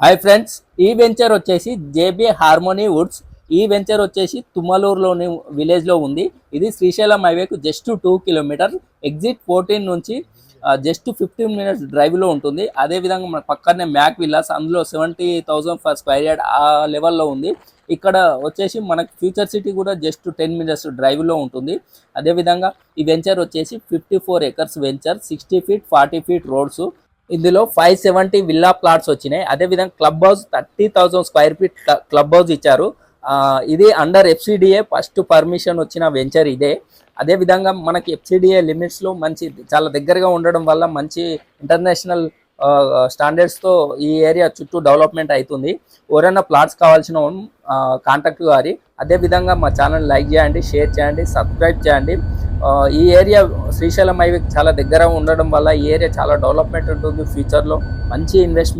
Hi friends, ఈ venture వచ్చేసి JB harmony Woods. ఈ వెంచర్ వచ్చేసి తుమ్మలూరులోని విలేజ్లో ఉంది. ఇది శ్రీశైలం హైవేకు జస్ట్ 2 కిలోమీటర్, ఎగ్జిట్ 14 నుంచి జస్ట్ 15 మినిట్స్ డ్రైవ్లో ఉంటుంది. అదేవిధంగా మన పక్కనే మ్యాక్ విల్లాస్, అందులో 70,000 ఫర్ స్క్వేర్ యార్డ్ ఆ లెవెల్లో ఉంది. ఇక్కడ వచ్చేసి మనకి ఫ్యూచర్ సిటీ కూడా జస్ట్ 10 మినిట్స్ డ్రైవ్లో ఉంటుంది. అదేవిధంగా ఈ వెంచర్ వచ్చేసి 54 acres venture, 60 feet 40 feet roads. ఇందులో 570 విల్లా ప్లాట్స్ వచ్చినాయి. అదేవిధంగా club house 30,000 square feet club house ఇచ్చారు. ఇది అండర్ ఎఫ్సిడిఏ ఫస్ట్ పర్మిషన్ వచ్చిన వెంచర్ ఇదే. అదేవిధంగా మనకి ఎఫ్సిడిఏ లిమిట్స్లో మంచి చాలా దగ్గరగా ఉండడం వల్ల మంచి ఇంటర్నేషనల్ స్టాండర్డ్స్తో ఈ ఏరియా చుట్టూ డెవలప్మెంట్ అవుతుంది. ఎవరైనా ప్లాట్స్ కావాల్సిన కాంటాక్ట్ గారి. అదేవిధంగా మా ఛానల్ లైక్ చేయండి, షేర్ చేయండి, సబ్స్క్రైబ్ చేయండి. ఈ ఏరియా శ్రీశైలం హైవేకి చాలా దగ్గర ఉండడం వల్ల ఈ ఏరియా చాలా డెవలప్మెంట్ ఉంటుంది. ఫ్యూచర్లో మంచి ఇన్వెస్ట్మెంట్